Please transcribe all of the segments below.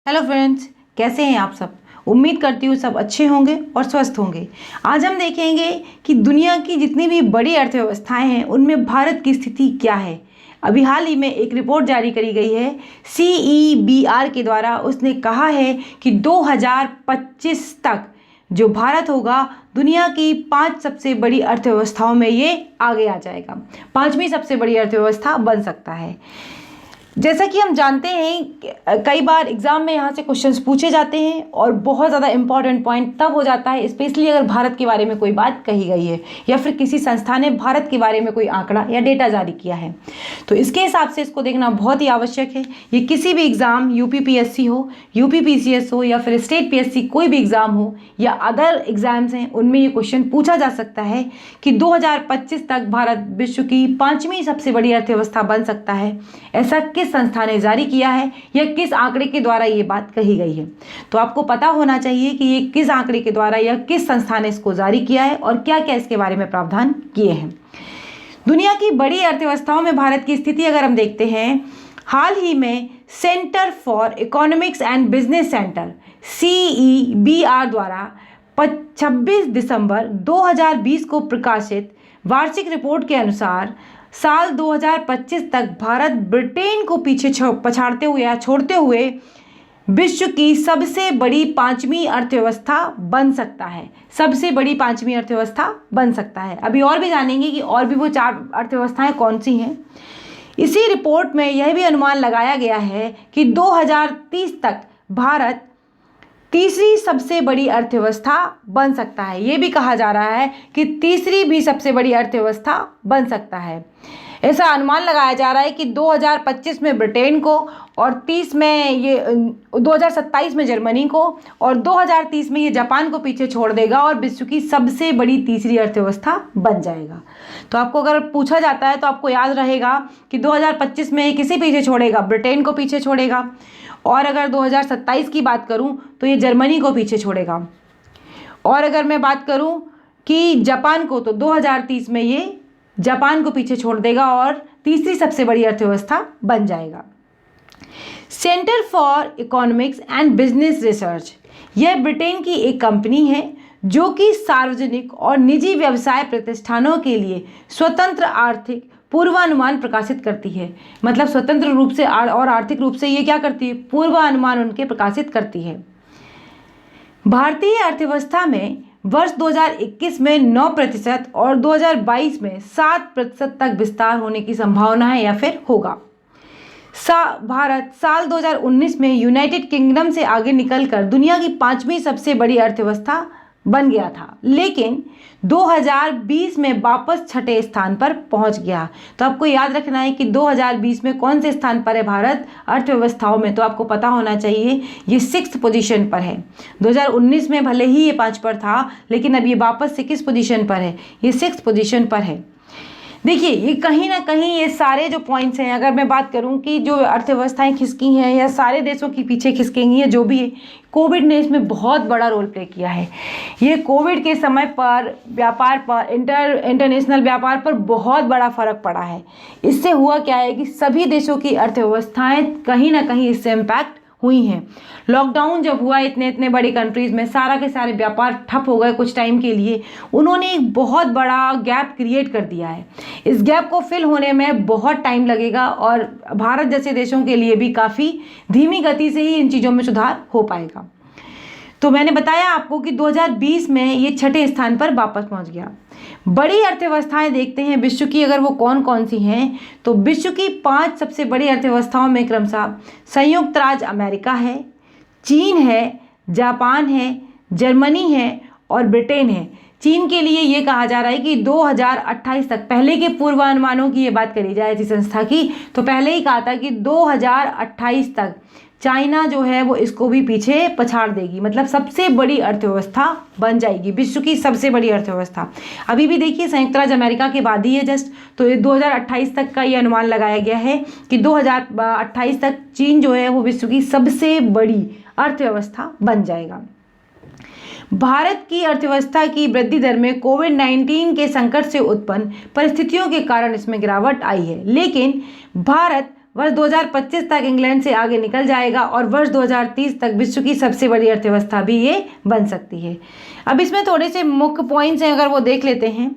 Hello friends, कैसे हैं आप सब। उम्मीद करती हूँ सब अच्छे होंगे और स्वस्थ होंगे। आज हम देखेंगे कि दुनिया की जितनी भी बड़ी अर्थव्यवस्थाएं हैं उनमें भारत की स्थिति क्या है। अभी हाल ही में एक रिपोर्ट जारी करी गई है CEBR के द्वारा। उसने कहा है कि 2025 तक जो भारत होगा दुनिया की 5 सबसे बड़ी अर्थव्यवस्थाओं में ये आगे आ जाएगा, 5वीं सबसे बड़ी अर्थव्यवस्था बन सकता है। जैसा कि हम जानते हैं कई बार एग्जाम में यहाँ से क्वेश्चंस पूछे जाते हैं और बहुत ज़्यादा इंपॉर्टेंट पॉइंट तब हो जाता है, स्पेशली अगर भारत के बारे में कोई बात कही गई है या फिर किसी संस्था ने भारत के बारे में कोई आंकड़ा या डेटा जारी किया है। तो इसके हिसाब से इसको देखना बहुत ही आवश्यक है। ये किसी भी एग्ज़ाम UPPSC हो, UPPCS हो या फिर स्टेट PSC कोई भी एग्ज़ाम हो या अदर एग्ज़ाम्स हैं उनमें ये क्वेश्चन पूछा जा सकता है कि 2025 तक भारत विश्व की 5वीं सबसे बड़ी अर्थव्यवस्था बन सकता है। ऐसा किस संस्था ने जारी किया है या किस आंकड़े के द्वारा ये बात कही गई है। तो आपको पता होना चाहिए कि ये किस आंकड़े के द्वारा या किस संस्था ने इसको जारी किया है और क्या क्या इसके बारे में प्रावधान किए हैं। दुनिया की बड़ी अर्थव्यवस्थाओं में भारत की स्थिति अगर हम देखते हैं, हाल ही में centre for economics and business centre CEBR द्वारा 26 दिसंबर 2020 को प्रकाशित वार्षिक रिपोर्ट के अनुसार साल 2025 तक भारत ब्रिटेन को पीछे पछाड़ते हुए या छोड़ते हुए विश्व की सबसे बड़ी 5वीं अर्थव्यवस्था बन सकता है। सबसे बड़ी 5वीं अर्थव्यवस्था बन सकता है। अभी और भी जानेंगे कि और भी वो 4 अर्थव्यवस्थाएं कौन सी हैं। इसी रिपोर्ट में यह भी अनुमान लगाया गया है कि 2030 तक भारत तीसरी सबसे बड़ी अर्थव्यवस्था बन सकता है। ये भी कहा जा रहा है कि तीसरी भी सबसे बड़ी अर्थव्यवस्था बन सकता है। ऐसा अनुमान लगाया जा रहा है कि 2025 में ब्रिटेन को और 30 में ये 2027 में जर्मनी को और 2030 में ये जापान को पीछे छोड़ देगा और विश्व की सबसे बड़ी तीसरी अर्थव्यवस्था बन जाएगा। तो आपको अगर पूछा जाता है तो आपको याद रहेगा कि 2025 में किसे पीछे छोड़ेगा, ब्रिटेन को पीछे छोड़ेगा। और अगर 2027 की बात करूं तो ये जर्मनी को पीछे छोड़ेगा। और अगर मैं बात करूं कि जापान को, तो 2030 में ये जापान को पीछे छोड़ देगा और तीसरी सबसे बड़ी अर्थव्यवस्था बन जाएगा। Centre for economics and business research यह ब्रिटेन की एक कंपनी है जो कि सार्वजनिक और निजी व्यवसाय प्रतिष्ठानों के लिए स्वतंत्र आर्थिक पूर्वानुमान प्रकाशित करती है। मतलब स्वतंत्र रूप से और आर्थिक रूप से ये क्या करती है, पूर्वानुमान उनके प्रकाशित करती है। भारतीय अर्थव्यवस्था में वर्ष 2021 में 9% और 2022 में 7% तक विस्तार होने की संभावना है या फिर होगा। भारत साल 2019 में यूनाइटेड किंगडम से आगे निकलकर दुनिया की 5वीं सबसे बड़ी अर्थव्यवस्था बन गया था, लेकिन 2020 में वापस 6ठे स्थान पर पहुंच गया। तो आपको याद रखना है कि 2020 में कौन से स्थान पर है भारत अर्थव्यवस्थाओं में, तो आपको पता होना चाहिए ये 6th पोजीशन पर है। 2019 में भले ही ये 5 पर था, लेकिन अब ये वापस से किस पोजीशन पर है, ये 6th पोजीशन पर है। देखिए ये कहीं ना कहीं ये सारे जो पॉइंट्स हैं, अगर मैं बात करूं कि जो अर्थव्यवस्थाएं खिसकी हैं या सारे देशों के पीछे खिसकेंगी या जो भी है, कोविड ने इसमें बहुत बड़ा रोल प्ले किया है। ये कोविड के समय पर व्यापार पर इंटरनेशनल व्यापार पर बहुत बड़ा फर्क पड़ा है। इससे हुआ क्या है कि सभी देशों की अर्थव्यवस्थाएं कहीं ना कहीं इससे इम्पैक्ट हुई हैं। लॉकडाउन जब हुआ इतने बड़ी कंट्रीज़ में सारा के सारे व्यापार ठप हो गए कुछ टाइम के लिए, उन्होंने एक बहुत बड़ा गैप क्रिएट कर दिया है। इस गैप को फिल होने में बहुत टाइम लगेगा और भारत जैसे देशों के लिए भी काफ़ी धीमी गति से ही इन चीज़ों में सुधार हो पाएगा। तो मैंने बताया आपको कि 2020 में ये 6ठे स्थान पर वापस पहुंच गया। बड़ी अर्थव्यवस्थाएं देखते हैं विश्व की, अगर वो कौन कौन सी हैं, तो विश्व की 5 सबसे बड़ी अर्थव्यवस्थाओं में क्रमशः संयुक्त राज्य अमेरिका है, चीन है, जापान है, जर्मनी है और ब्रिटेन है। चीन के लिए ये कहा जा रहा है कि 2028 तक, पहले के पूर्वानुमानों की ये बात करी जाए इसी संस्था की, तो पहले ही कहा था कि 2028 तक चाइना जो है वो इसको भी पीछे पछाड़ देगी, मतलब सबसे बड़ी अर्थव्यवस्था बन जाएगी, विश्व की सबसे बड़ी अर्थव्यवस्था। अभी भी देखिए संयुक्त राज्य अमेरिका के बाद ही है जस्ट, तो ये 2028 तक का ये अनुमान लगाया गया है कि 2028 तक चीन जो है वो विश्व की सबसे बड़ी अर्थव्यवस्था बन जाएगा। भारत की अर्थव्यवस्था की वृद्धि दर में कोविड-19 के संकट से उत्पन्न परिस्थितियों के कारण इसमें गिरावट आई है, लेकिन भारत वर्ष 2025 तक इंग्लैंड से आगे निकल जाएगा और वर्ष 2030 तक विश्व की सबसे बड़ी अर्थव्यवस्था भी ये बन सकती है। अब इसमें थोड़े से मुख्य पॉइंट्स हैं, अगर वो देख लेते हैं।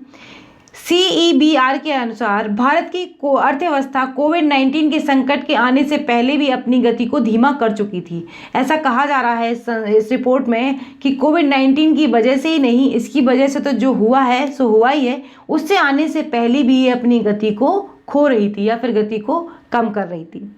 CEBR के अनुसार भारत की अर्थव्यवस्था कोविड-19 के संकट के आने से पहले भी अपनी गति को धीमा कर चुकी थी। ऐसा कहा जा रहा है इस रिपोर्ट में कि कोविड-19 की वजह से ही नहीं, इसकी वजह से तो जो हुआ है सो हुआ ही है, उससे आने से पहले भी ये अपनी गति को खो रही थी या फिर गति को कम कर रही थी।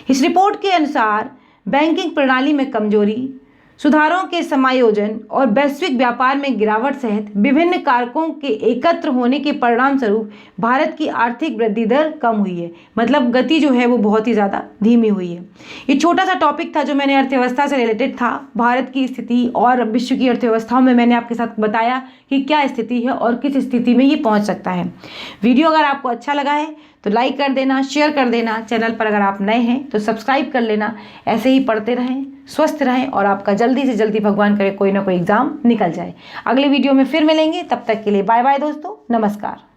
इस रिपोर्ट के अनुसार बैंकिंग प्रणाली में कमजोरी, सुधारों के समायोजन और वैश्विक व्यापार में गिरावट सहित विभिन्न कारकों के एकत्र होने के परिणाम स्वरूप भारत की आर्थिक वृद्धि दर कम हुई है। मतलब गति जो है वो बहुत ही ज़्यादा धीमी हुई है। ये छोटा सा टॉपिक था जो मैंने अर्थव्यवस्था से रिलेटेड था। भारत की स्थिति और विश्व की अर्थव्यवस्थाओं में मैंने आपके साथ बताया कि क्या स्थिति है और किस स्थिति में ये पहुँच सकता है। वीडियो अगर आपको अच्छा लगा है तो लाइक कर देना, शेयर कर देना। चैनल पर अगर आप नए हैं तो सब्सक्राइब कर लेना। ऐसे ही पढ़ते रहें, स्वस्थ रहें और आपका जल्दी से जल्दी भगवान करे कोई ना कोई एग्जाम निकल जाए। अगले वीडियो में फिर मिलेंगे, तब तक के लिए बाय बाय दोस्तों, नमस्कार।